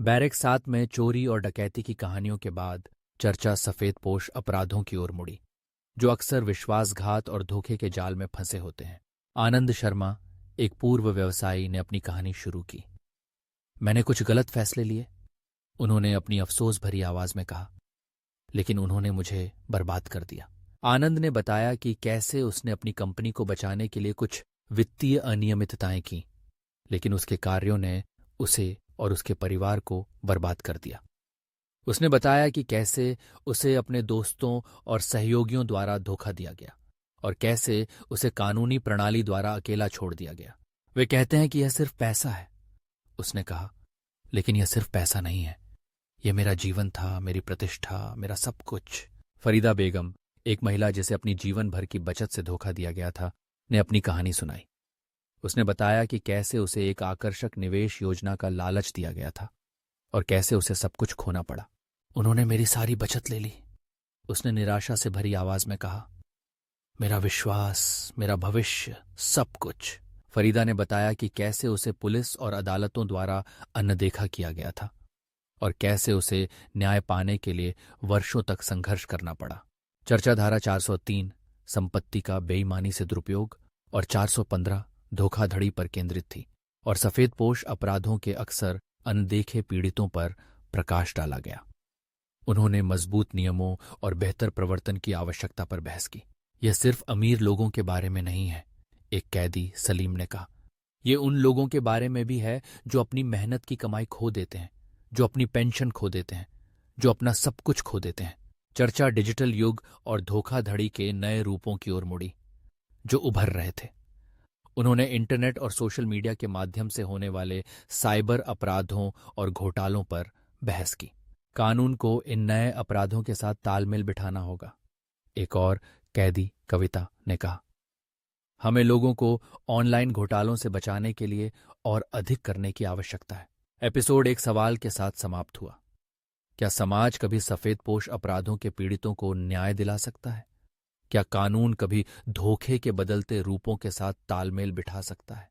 Barrack 7 में चोरी और डकैती की कहानियों के बाद चर्चा सफेदपोश अपराधों की ओर मुड़ी, जो अक्सर विश्वासघात और धोखे के जाल में फंसे होते हैं। आनंद शर्मा, एक पूर्व व्यवसायी, ने अपनी कहानी शुरू की। मैंने कुछ गलत फैसले लिए, उन्होंने अपनी अफसोस भरी आवाज में कहा, लेकिन उन्होंने मुझे बर्बाद कर दिया। आनंद ने बताया कि कैसे उसने अपनी कंपनी को बचाने के लिए कुछ वित्तीय अनियमितताएं की, लेकिन उसके कार्यों ने उसे और उसके परिवार को बर्बाद कर दिया। उसने बताया कि कैसे उसे अपने दोस्तों और सहयोगियों द्वारा धोखा दिया गया और कैसे उसे कानूनी प्रणाली द्वारा अकेला छोड़ दिया गया। वे कहते हैं कि यह सिर्फ पैसा है, उसने कहा, लेकिन यह सिर्फ पैसा नहीं है। यह मेरा जीवन था, मेरी प्रतिष्ठा, मेरा सब कुछ। फरीदा बेगम, एक महिला जिसे अपनी जीवन भर की बचत से धोखा दिया गया था, ने अपनी कहानी सुनाई। उसने बताया कि कैसे उसे एक आकर्षक निवेश योजना का लालच दिया गया था और कैसे उसे सब कुछ खोना पड़ा। उन्होंने मेरी सारी बचत ले ली, उसने निराशा से भरी आवाज में कहा। मेरा विश्वास, मेरा भविष्य, सब कुछ। फरीदा ने बताया कि कैसे उसे पुलिस और अदालतों द्वारा अनदेखा किया गया था और कैसे उसे न्याय पाने के लिए वर्षों तक संघर्ष करना पड़ा। चर्चा धारा 403 संपत्ति का बेईमानी से दुरुपयोग और 415 धोखाधड़ी पर केंद्रित थी और सफेदपोश अपराधों के अक्सर अनदेखे पीड़ितों पर प्रकाश डाला गया। उन्होंने मजबूत नियमों और बेहतर प्रवर्तन की आवश्यकता पर बहस की। यह सिर्फ अमीर लोगों के बारे में नहीं है, एक कैदी सलीम ने कहा। यह उन लोगों के बारे में भी है जो अपनी मेहनत की कमाई खो देते हैं, जो अपनी पेंशन खो देते हैं, जो अपना सब कुछ खो देते हैं। चर्चा डिजिटल युग और धोखाधड़ी के नए रूपों की ओर मुड़ी, जो उभर रहे थे। उन्होंने इंटरनेट और सोशल मीडिया के माध्यम से होने वाले साइबर अपराधों और घोटालों पर बहस की। कानून को इन नए अपराधों के साथ तालमेल बिठाना होगा, एक और कैदी कविता ने कहा। हमें लोगों को ऑनलाइन घोटालों से बचाने के लिए और अधिक करने की आवश्यकता है। एपिसोड एक सवाल के साथ समाप्त हुआ। क्या समाज कभी सफेदपोश अपराधों के पीड़ितों को न्याय दिला सकता है? क्या कानून कभी धोखे के बदलते रूपों के साथ तालमेल बिठा सकता है?